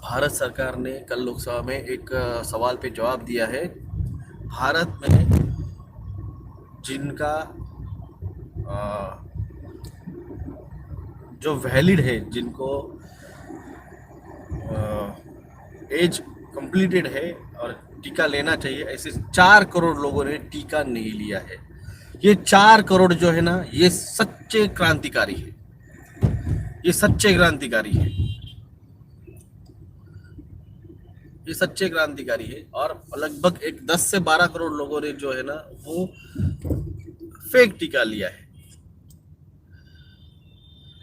भारत सरकार ने कल लोकसभा में एक सवाल पे जवाब दिया है। भारत में जिनका अ, जो वैलिड है, जिनको एज कंप्लीटेड है और टीका लेना चाहिए, ऐसे 4 करोड़ लोगों ने टीका नहीं लिया है। ये 4 करोड़ जो है ना, ये सच्चे क्रांतिकारी है। ये सच्चे क्रांतिकारी है। ये सच्चे क्रांतिकारी है। और लगभग एक 10 से 12 करोड़ लोगों ने जो है ना, वो फेक टीका लिया है।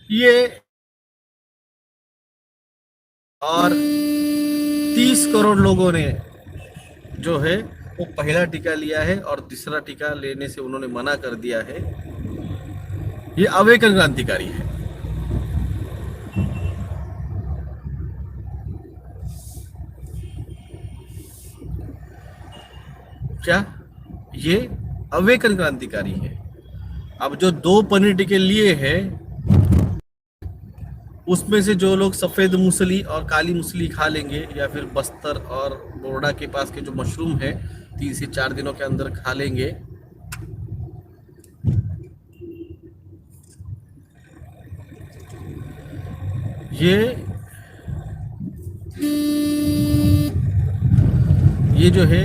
ये और 30 करोड़ लोगों ने जो है वो पहला टीका लिया है और तीसरा टीका लेने से उन्होंने मना कर दिया है। ये अवेकन क्रांतिकारी है। क्या? ये अवेकन क्रांतिकारी है। अब जो 2 पनीर टीके लिए हैं, उसमें से जो लोग सफेद मूसली और काली मूसली खा लेंगे, या फिर बस्तर और बोरडा के पास के जो मशरूम है 3 से 4 दिनों के अंदर खा लेंगे, ये जो है,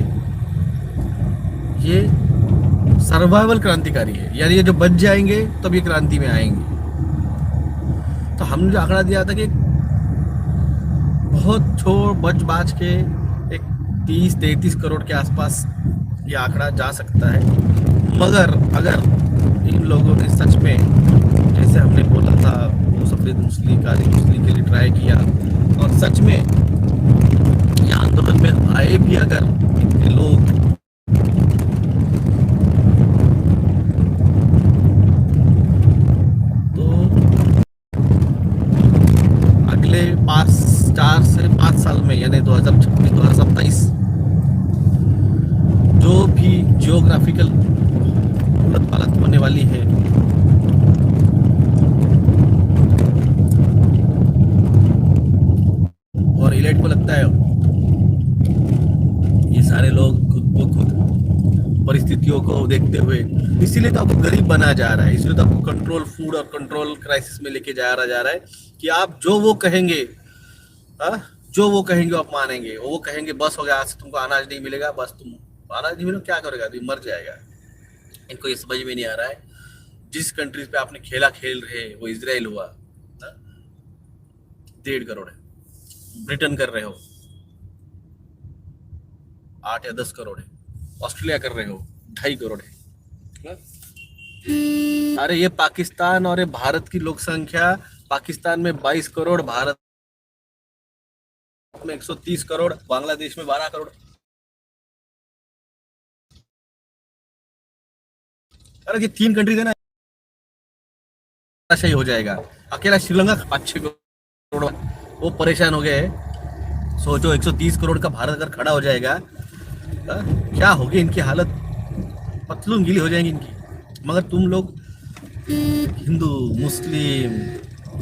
ये सर्वाइवल क्रांतिकारी है। यानी ये जो बच जाएंगे तब ये क्रांति में आएंगे। तो हमने जो आंकड़ा दिया था कि बहुत छोड़ बच बाच के एक 30-33 करोड़ के आसपास ये आंकड़ा जा सकता है। मगर अगर इन लोगों ने सच में, जैसे हमने बोला था, वो सफेद मूसली काली मूसली के लिए ट्राई किया और सच में ये आंदोलन में आए भी अगर इतने लोग, तो अगले 4 से 5 साल में, यानी 2026-2027, जो भी जियोग्राफिकल उलट पलट होने वाली है, और इलाइट को लगता है ये सारे लोग खुद परिस्थितियों को देखते हुए, इसीलिए तो आपको गरीब बना जा रहा है, इसीलिए तो आपको कंट्रोल फूड और कंट्रोल क्राइसिस में लेके जा रहा है कि आप जो वो कहेंगे, जो वो कहेंगे आप मानेंगे। वो कहेंगे बस हो गया, आज से तुमको अनाज नहीं मिलेगा, बस तुम अनाज नहीं मिलेगा, क्या करेगा, तुम मर जाएगा। इनको ये समझ में नहीं आ रहा है। जिस कंट्रीज पे आपने खेला खेल रहे, वो इसराइल हुआ, 1.5 करोड़ है। ब्रिटेन कर रहे हो 8 या 10 करोड़ है। ऑस्ट्रेलिया कर रहे हो 2.5 करोड़ है। अरे ये पाकिस्तान और ये भारत की लोक संख्या, पाकिस्तान में 22 करोड़, भारत में 130 करोड़, बांग्लादेश में 12 करोड़। अरे ये 3 कंट्रीज है ना, सही हो जाएगा। अकेला श्रीलंका 5-6 करोड़, वो परेशान हो गए। सोचो 130 करोड़ का भारत अगर खड़ा हो जाएगा, क्या होगी इनकी हालत, पतलून गीली हो जाएंगी इनकी। मगर तुम लोग हिंदू मुस्लिम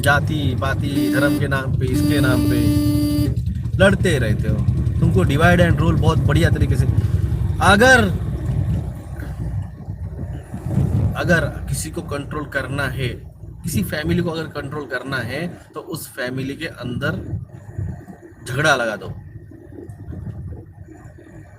जाति पाति धर्म के नाम पे, इसके नाम पे लड़ते रहते हो। तुमको डिवाइड एंड रूल बहुत बढ़िया तरीके से, अगर अगर किसी को कंट्रोल करना है, किसी फैमिली को अगर कंट्रोल करना है, तो उस फैमिली के अंदर झगड़ा लगा दो,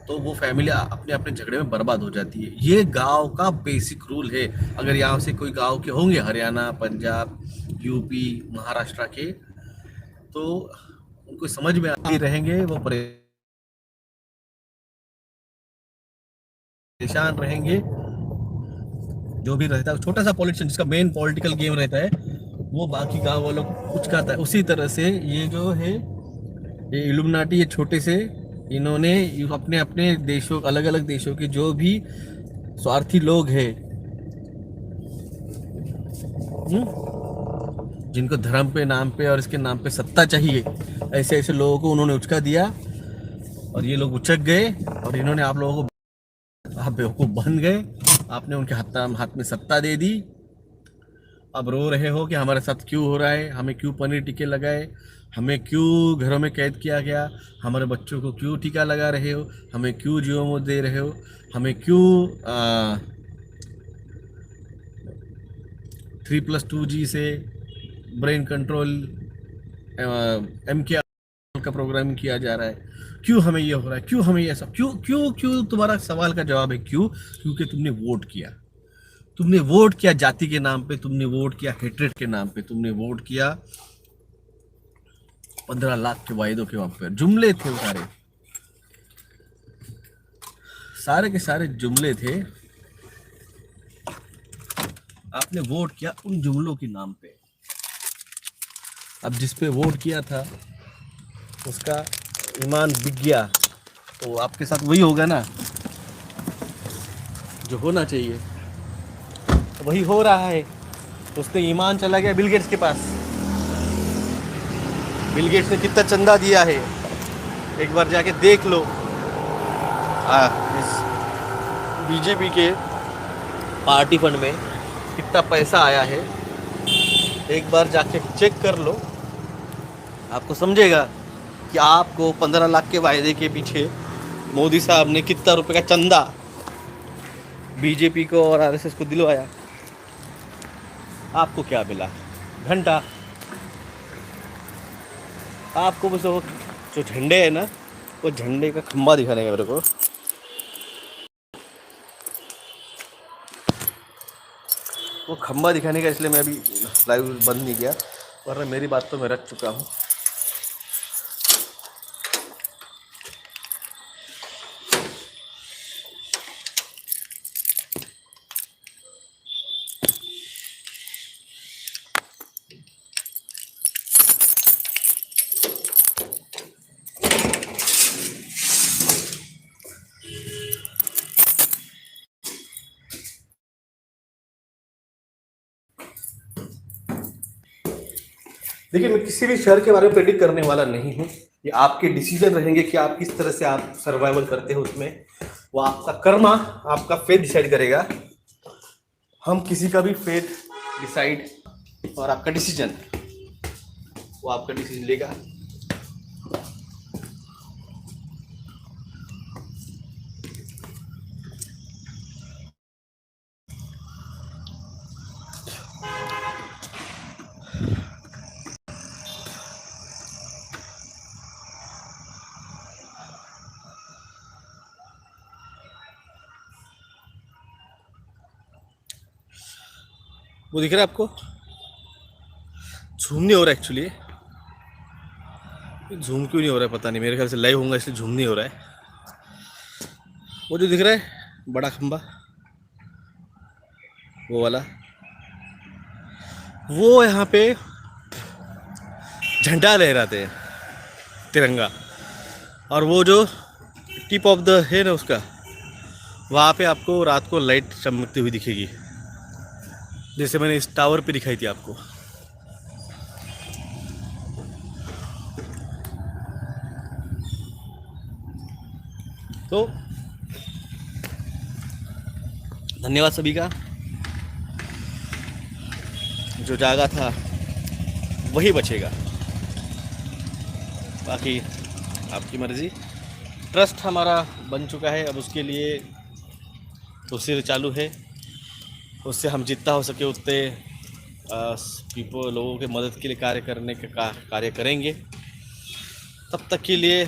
तो वो फैमिली अपने अपने झगड़े में बर्बाद हो जाती है। ये गांव का बेसिक रूल है। अगर यहाँ से कोई गांव के होंगे, हरियाणा, पंजाब, यूपी, महाराष्ट्र के, तो उनको समझ में आते रहेंगे, वो परेशान रहेंगे। जो भी रहता है छोटा सा पॉलिटिशियन, जिसका मेन पॉलिटिकल गेम रहता है, वो बाकी गांव वालों को उचकाता है। उसी तरह से ये जो है, ये इल्यूमिनाटी, ये छोटे से, इन्होंने अपने अपने देशों, अलग अलग देशों के जो भी स्वार्थी लोग हैं, जिनको धर्म पे, नाम पे और इसके नाम पे सत्ता चाहिए, ऐसे ऐसे लोगों को उन्होंने उचका दिया और ये लोग उचक गए। और इन्होंने आप लोगों को, आप बेवकूफ बन गए, आपने उनके हाथ में सत्ता दे दी। अब रो रहे हो कि हमारे साथ क्यों हो रहा है, हमें क्यों पनीर टिक्के लगाए। हमें क्यों घरों में कैद किया गया, हमारे बच्चों को क्यों टीका लगा रहे हो, हमें क्यों जीओ दे रहे हो, हमें क्यों 3+2G से ब्रेन कंट्रोल MK का प्रोग्राम किया जा रहा है, क्यों हमें ये हो रहा है, क्यों हमें ये सब, क्यों क्यों क्यों? तुम्हारा सवाल का जवाब है क्यों। क्योंकि तुमने वोट किया, तुमने वोट किया जाति के नाम पे, तुमने वोट किया हेट्रेड के नाम पे, तुमने वोट किया 15 लाख के वायदों के वहां पर जुमले थे वो सारे, सारे के सारे जुमले थे। आपने वोट किया उन जुमलों के नाम पे। अब जिस पे वोट किया था उसका ईमान बिक गया, तो आपके साथ वही होगा ना जो होना चाहिए, वही हो रहा है। उसने ईमान चला गया बिल गेट्स के पास। बिल गेट्स ने कितना चंदा दिया है एक बार जाके देख लो। इस बीजेपी के पार्टी फंड में कितना पैसा आया है, एक बार जाके चेक कर लो, आपको समझेगा कि आपको 15 लाख के वायदे के पीछे मोदी साहब ने कितना रुपए का चंदा बीजेपी को और आरएसएस को दिलवाया। आपको क्या मिला? घंटा। आपको बस वो जो झंडे है ना, वो झंडे का खंबा दिखाने का मेरे को। वो खंबा दिखाने का, इसलिए मैं अभी लाइव बंद नहीं किया, वरना मेरी बात तो मैं रख चुका हूँ। देखिए, मैं किसी भी शहर के बारे में प्रेडिक्ट करने वाला नहीं हूँ। ये आपके डिसीजन रहेंगे कि आप किस तरह से आप सर्वाइवल करते हो उसमें। वो आपका कर्मा, आपका फेथ डिसाइड करेगा। हम किसी का भी फेथ डिसाइड, और आपका डिसीजन, वो आपका डिसीजन लेगा। वो दिख रहा है आपको? झूम नहीं हो रहा एक्चुअली। झूम क्यों नहीं हो रहा है पता नहीं, मेरे ख्याल से लाइव होगा इसलिए झूम नहीं हो रहा है। वो जो दिख रहा है बड़ा खंबा, वो वाला, वो यहाँ पे झंडा लहराते हैं, तिरंगा। और वो जो टिप ऑफ द है ना उसका, वहाँ पे आपको रात को लाइट चमकती हुई दिखेगी, जैसे मैंने इस टावर पे दिखाई थी आपको। तो धन्यवाद सभी का। जो जागा था वही बचेगा, बाकी आपकी मर्जी। ट्रस्ट हमारा बन चुका है, अब उसके लिए प्रोसीजर चालू है। उससे हम जितना हो सके उतने लोगों के मदद के लिए कार्य करने का कार्य करेंगे। तब तक के लिए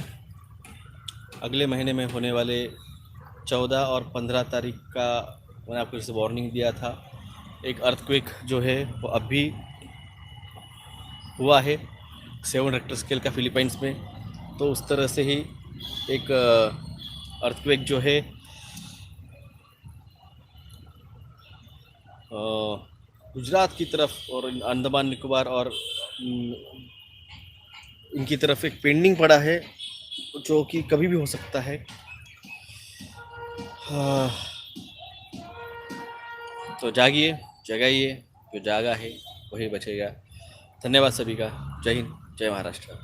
अगले महीने में होने वाले 14 और 15 तारीख का मैंने आपको जैसे वार्निंग दिया था, एक अर्थक्वेक जो है वो अभी हुआ है 7 रेक्टर स्केल का फिलीपाइंस में। तो उस तरह से ही एक अर्थक्वेक जो है गुजरात की तरफ और अंडमान निकोबार और इनकी तरफ एक पेंडिंग पड़ा है, जो कि कभी भी हो सकता है। तो जागिए, जगाइए, जो जागा है वही बचेगा। धन्यवाद सभी का। जय हिंद, जय महाराष्ट्र।